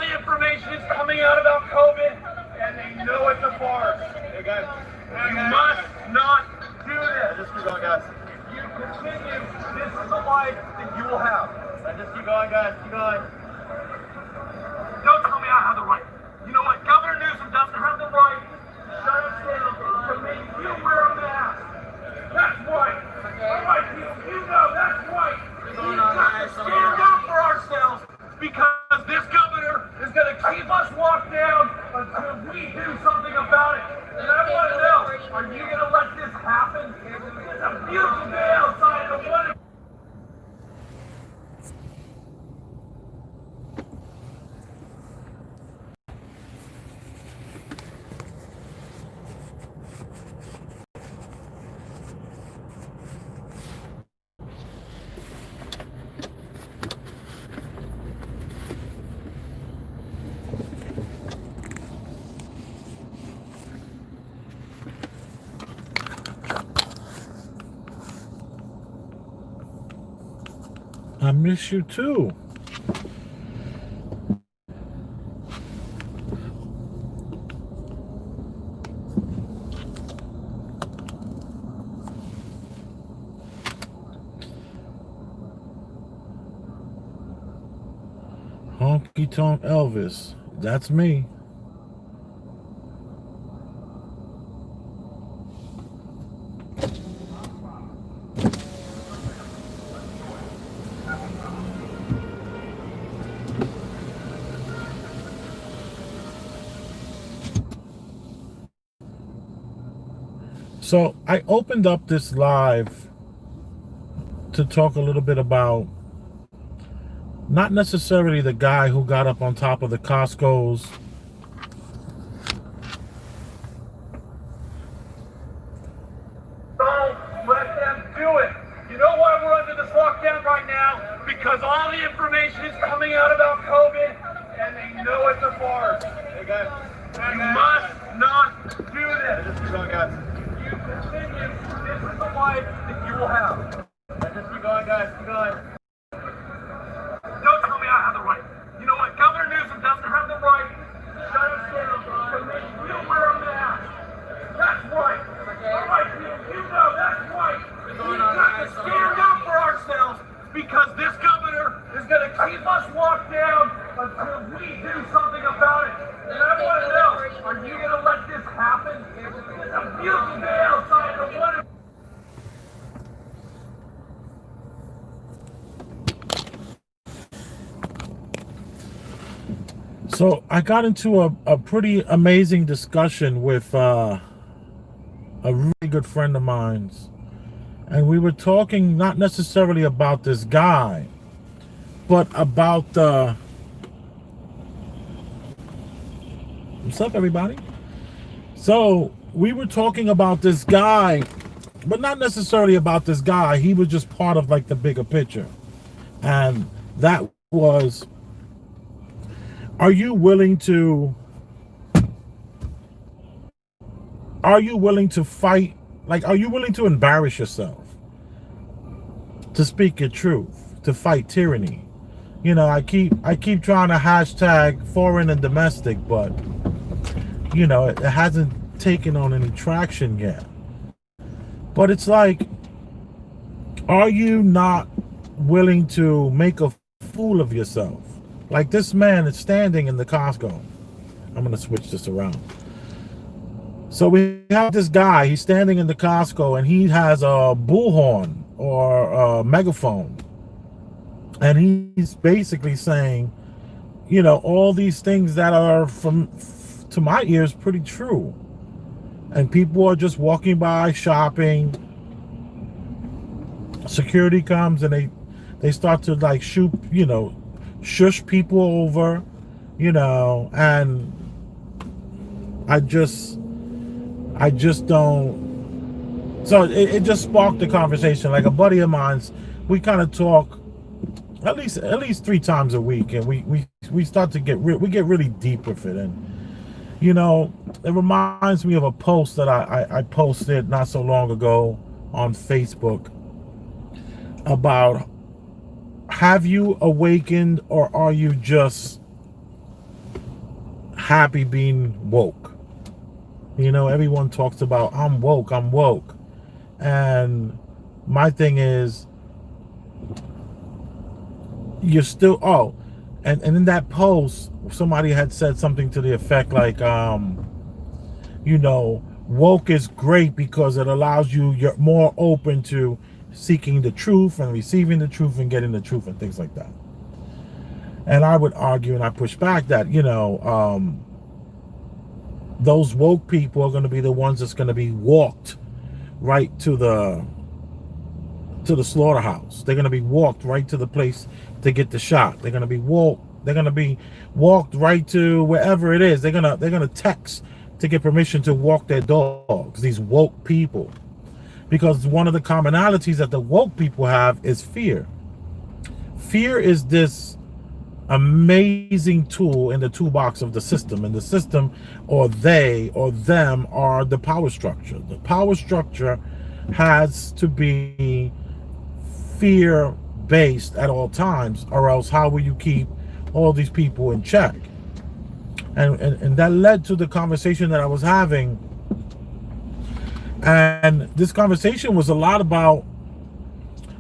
the information is coming out about COVID, and they know it's a farce. Hey guys, You must not do this. just keep going, guys. If you continue, this is the life that you will have. Just keep going, guys. Keep going. Don't tell me I have the right. You know what? Governor Newsom doesn't have the right to shut us down for making you wear a mask. That's right. All right, you know that's right. We've got to stand up for ourselves because this governor is going to keep us locked down until we do something about it. And I want to know, are you going to let this happen? It's a beautiful day outside. I want to I miss you too. Honky Tonk Elvis. That's me. So I opened up this live to talk a little bit about not necessarily the guy who got up on top of the Costco's Don't let them do it. You know why we're under this lockdown right now? Because all the information is coming out about COVID, and they know it's a farce. Hey guys. You must not do this. Just keep going, guys. If you continue, this is the life that you will have. Just keep going, guys. Keep going. Don't tell me I have the right. You know what? Governor Newsom doesn't have the right to shut us down for making you wear a mask. That's right. All right, you know that's right. We've got to stand up for ourselves because this governor is going to keep us locked down until we do something about it. And I want to know, are you going to let this happen? It's a beautiful day outside. I want to So I got into a pretty amazing discussion with a really good friend of mine's, and we were talking not necessarily about this guy, but about the what's up, everybody? So we were talking about this guy, but not necessarily about this guy. He was just part of like the bigger picture, and that was, are you willing to fight? Like, are you willing to embarrass yourself to speak your truth, to fight tyranny? You know, I keep trying to hashtag foreign and domestic, but you know, it hasn't taken on any traction yet. But it's like, are you not willing to make a fool of yourself? Like this man is standing in the Costco. I'm going to switch this around. So we have this guy, he's standing in the Costco and he has a bullhorn or a megaphone. And he's basically saying, you know, all these things that are to my ears pretty true. And people are just walking by shopping. Security comes and they start to like shoot, you know, shush people over, you know, and I just don't. So it just sparked the conversation. Like a buddy of mine's, we kind of talk at least 3 times a week, and we start to get really deep with it. And you know, it reminds me of a post that I posted not so long ago on Facebook about, have you awakened or are you just happy being woke. You know, everyone talks about I'm woke, I'm woke. And my thing is, you're still, oh, and in that post, somebody had said something to the effect like, you know, woke is great because it allows you, you're more open to seeking the truth and receiving the truth and getting the truth and things like that. And I would argue, and I push back that, you know, those woke people are going to be the ones that's going to be walked right to the slaughterhouse. They're going to be walked right to the place to get the shot. They're going to be walked. They're going to be walked right to wherever it is. They're gonna text to get permission to walk their dogs. These woke people, because one of the commonalities that the woke people have is fear. Fear is this amazing tool in the toolbox of the system, and the system, or they or them, are the power structure. The power structure has to be fear based at all times, or else how will you keep all these people in check? And that led to the conversation that I was having, and this conversation was a lot about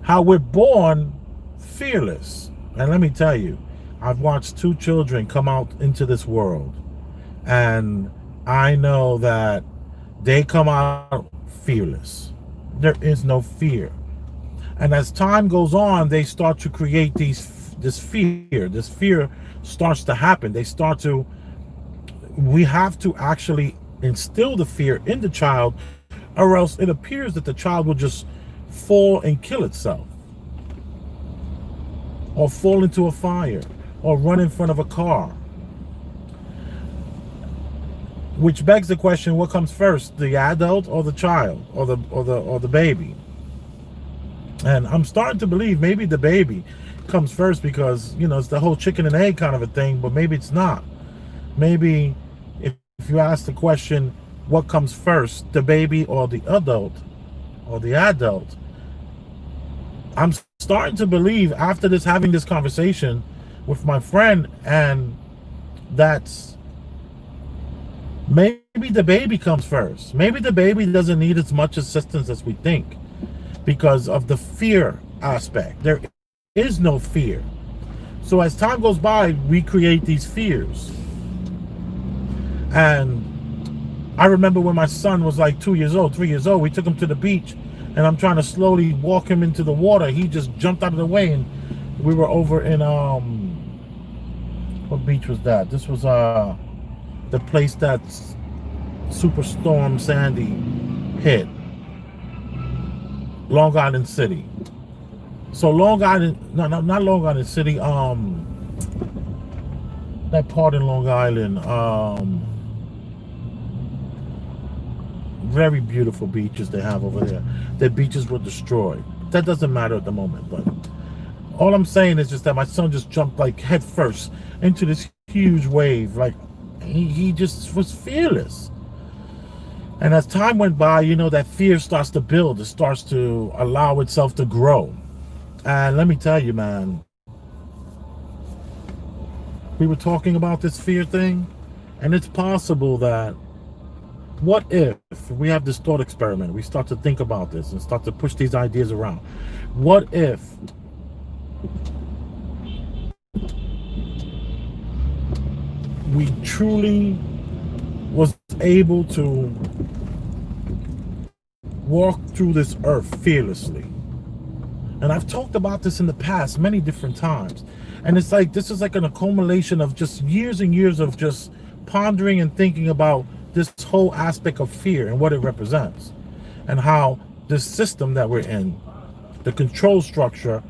how we're born fearless. And let me tell you, I've watched 2 children come out into this world, and I know that they come out fearless. There is no fear. And as time goes on, they start to create this fear. This fear starts to happen. We have to actually instill the fear in the child, or else it appears that the child will just fall and kill itself, or fall into a fire, or run in front of a car. Which begs the question, what comes first, the adult or the child, or the baby? And I'm starting to believe maybe the baby comes first, because, you know, it's the whole chicken and egg kind of a thing, but maybe it's not. Maybe if you ask the question, what comes first, the baby or the adult, I'm starting to believe, after having this conversation with my friend, and that's maybe the baby comes first. Maybe the baby doesn't need as much assistance as we think, because of the fear aspect. There is no fear. So as time goes by, we create these fears. And I remember when my son was like 2 years old, 3 years old, we took him to the beach, and I'm trying to slowly walk him into the water. He just jumped out of the way, and we were over in what beach was that? This was the place that Superstorm Sandy hit, Long Island City. So Long Island, no, not Long Island City, that part in Long Island, very beautiful beaches they have over there. Their beaches were destroyed. That doesn't matter at the moment, but all I'm saying is just that my son just jumped like head first into this huge wave. Like he just was fearless. And as time went by, you know, that fear starts to build. It starts to allow itself to grow. And let me tell you, man, we were talking about this fear thing, and it's possible that, what if we have this thought experiment, we start to think about this and start to push these ideas around. What if we truly was able to walk through this earth fearlessly? And I've talked about this in the past many different times, and it's like, this is like an accumulation of just years and years of just pondering and thinking about this whole aspect of fear and what it represents, and how this system that we're in, the control structure,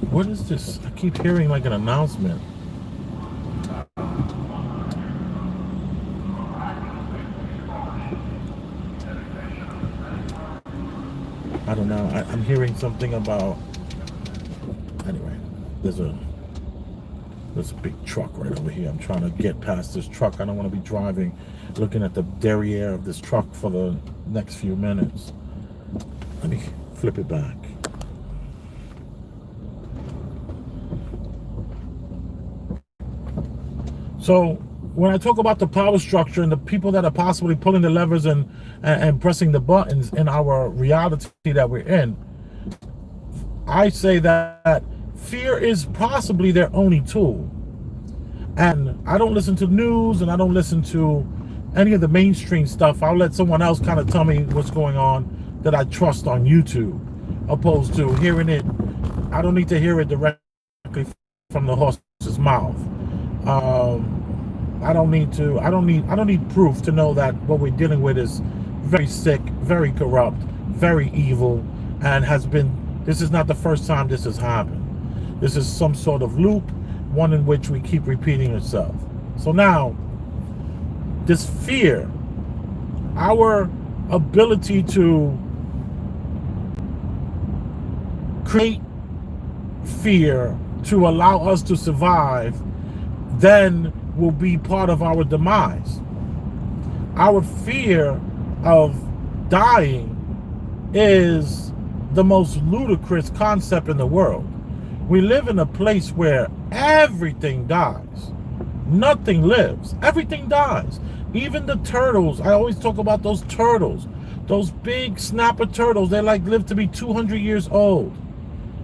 what is this? I keep hearing like an announcement. I don't know. I'm hearing something about, anyway, there's a big truck right over here. I'm trying to get past this truck. I don't want to be driving, looking at the derriere of this truck for the next few minutes. Let me flip it back. So when I talk about the power structure and the people that are possibly pulling the levers and pressing the buttons in our reality that we're in, I say that fear is possibly their only tool. And I don't listen to news, and I don't listen to any of the mainstream stuff. I'll let someone else kind of tell me what's going on that I trust on YouTube, opposed to hearing it. I don't need to hear it directly from the horse's mouth. I don't need proof to know that what we're dealing with is very sick, very corrupt, very evil, and this is not the first time this has happened. This is some sort of loop, one in which we keep repeating itself. So now, this fear, our ability to create fear to allow us to survive, then will be part of our demise. Our fear of dying is the most ludicrous concept in the world. We live in a place where everything dies. Nothing lives. Everything dies. Even the turtles. I always talk about those turtles. Those big snapper turtles. They live to be 200 years old.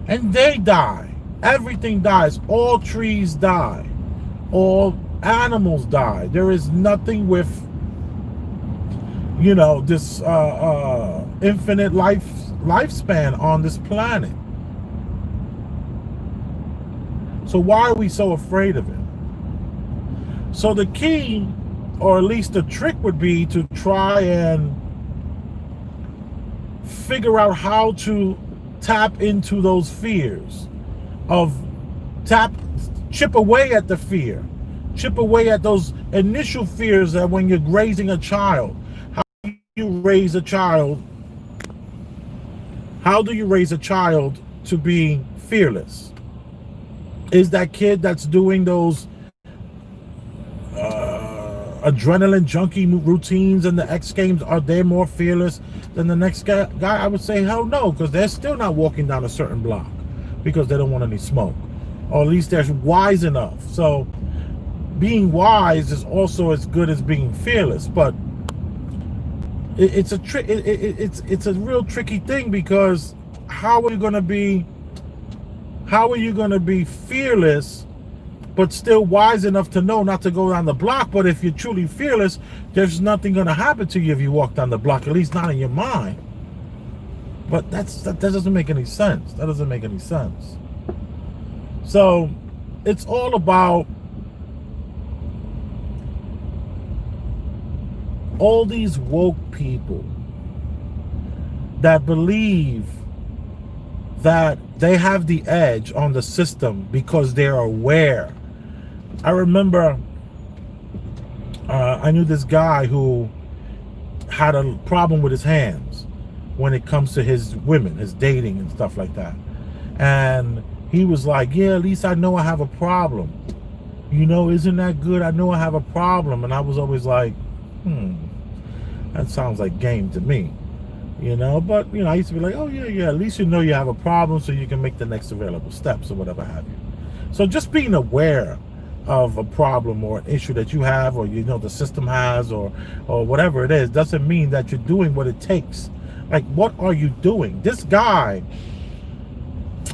And they die. Everything dies. All trees die. All animals die. There is nothing with, this infinite lifespan on this planet. So why are we so afraid of it? So the key, or at least the trick, would be to try and figure out how to tap into those fears, chip away at the fear, chip away at those initial fears that when you're raising a child, how do you raise a child to be fearless? Is that kid that's doing those adrenaline junkie routines in the X Games, are they more fearless than the next guy? I would say hell no, because they're still not walking down a certain block because they don't want any smoke, or at least they're wise enough. So being wise is also as good as being fearless, but it's a real tricky thing, because how are you going to be fearless but still wise enough to know not to go down the block? But if you're truly fearless, there's nothing going to happen to you if you walk down the block, at least not in your mind. But that doesn't make any sense. That doesn't make any sense. So it's all about all these woke people that believe that they have the edge on the system because they're aware. I remember I knew this guy who had a problem with his hands when it comes to his women, his dating and stuff like that. And he was like, yeah, at least I know I have a problem. Isn't that good? I know I have a problem. And I was always like, that sounds like game to me. But I used to be like, oh yeah, at least you have a problem so you can make the next available steps or whatever have you. So just being aware of a problem or an issue that you have, or the system has, or whatever it is, doesn't mean that you're doing what it takes. Like, what are you doing? This guy,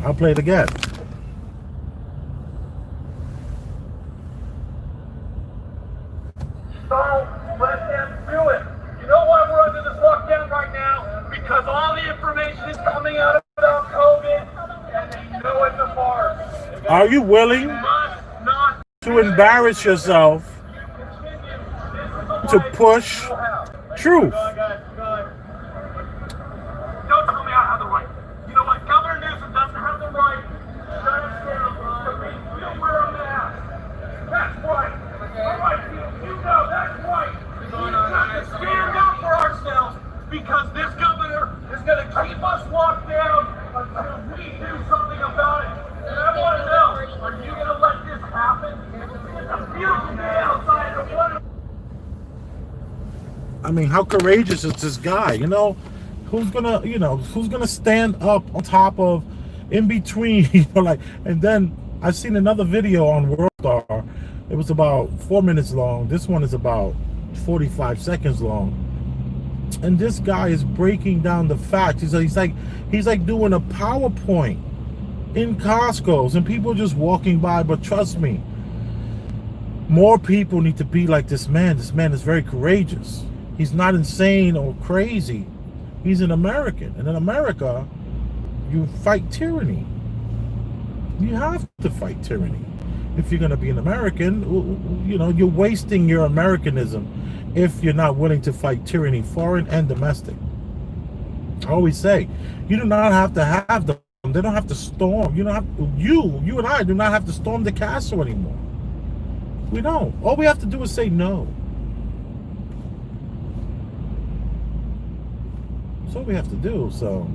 I'll play it again. Don't let them do it. You know why we're under this lockdown right now? Because all the information is coming out about COVID, and they know it's a farce. Are you willing You must not to embarrass yourself to push truth? Don't tell me I have the right. You know what? Governor Newsom doesn't have the right. Shut us down to make you wear a mask. That's right. All right, you know that's right. We've got to stand up for ourselves, because this governor is going to keep us locked down until we do something about it. And I want to know, are you going to let this happen? It's a beautiful day outside. I mean, how courageous is this guy? Who's gonna stand up on top of, in between, and then I've seen another video on WorldStar It was about 4 minutes long. This one is about 45 seconds long. And this guy is breaking down the facts. He's like doing a PowerPoint in Costco's, and people just walking by. But trust me, more people need to be like this man. This man is very courageous. He's not insane or crazy. He's an American. And in America, you fight tyranny. You have to fight tyranny. If you're going to be an American, you know, you're wasting your Americanism if you're not willing to fight tyranny, foreign and domestic. I always say, you do not have to have them. They don't have to storm. You don't have you and I do not have to storm the castle anymore. We don't. All we have to do is say no. That's all we have to do. So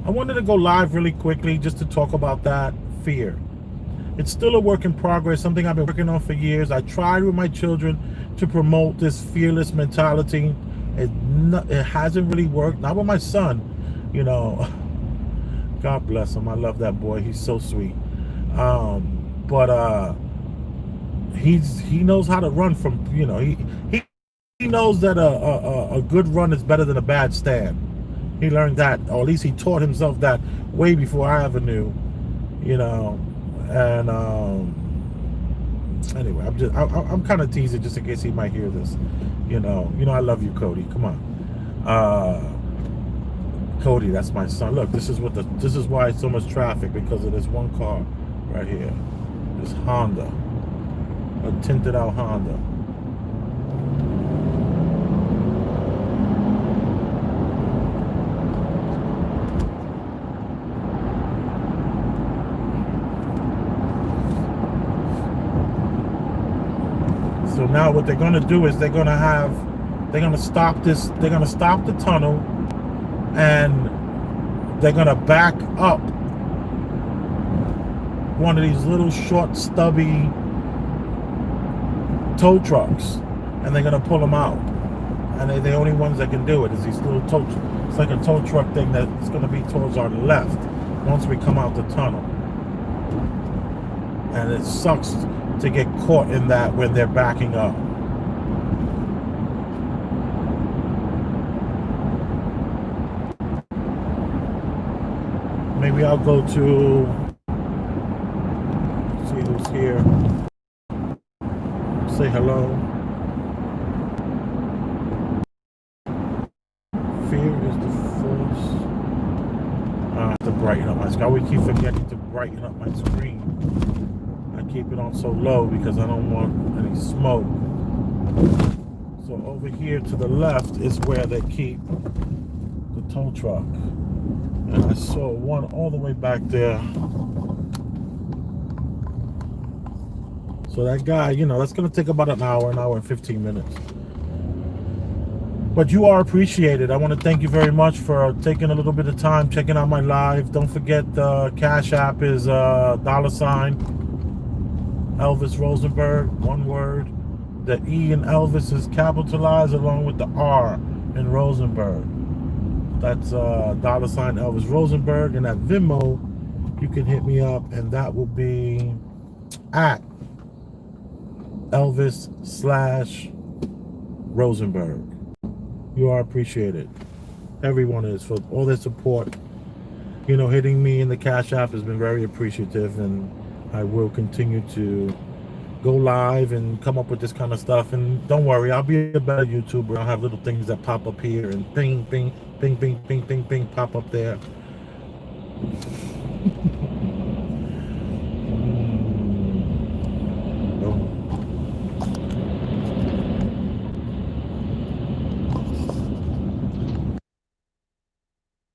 I wanted to go live really quickly just to talk about that fear. It's still a work in progress, something I've been working on for years. I tried with my children to promote this fearless mentality. It hasn't really worked. Not with my son, you know. God bless him. I love that boy. He's so sweet. But he knows how to run from, you know, he knows that a good run is better than a bad stand. He learned that, or at least he taught himself that way before I ever knew, you know. And anyway, I'm kind of teasing just in case he might hear this. You know, I love you, Cody. Come on. Cody, that's my son. Look, this is why it's so much traffic, because of this one car right here. This Honda. A tinted out Honda. So now what they're going to do is they're going to stop the tunnel, and they're going to back up one of these little short stubby tow trucks, and they're going to pull them out. And they're the only ones that can do it is these little tow trucks. It's like a tow truck thing that's going to be towards our left once we come out the tunnel. And it sucks to get caught in that when they're backing up. Maybe I'll go to see who's here. Say hello. Fear is the force. I have to brighten up my screen. I always keep forgetting to brighten up my screen. I keep it on so low because I don't want any smoke. So over here to the left is where they keep the tow truck. And I saw one all the way back there. So that guy, you know, that's going to take about an hour and 15 minutes. But you are appreciated. I want to thank you very much for taking a little bit of time, checking out my live. Don't forget the Cash App is $, Elvis Rosenberg, one word. The E in Elvis is capitalized along with the R in Rosenberg. That's $, Elvis Rosenberg. And at Venmo, you can hit me up, and that will be at Elvis/Rosenberg. You are appreciated. Everyone is, for all their support. You know, hitting me in the Cash App has been very appreciative, and I will continue to go live and come up with this kind of stuff. And don't worry, I'll be a better YouTuber. I'll have little things that pop up here and ping, ping, ping, ping, ping, ping, ping, pop up there.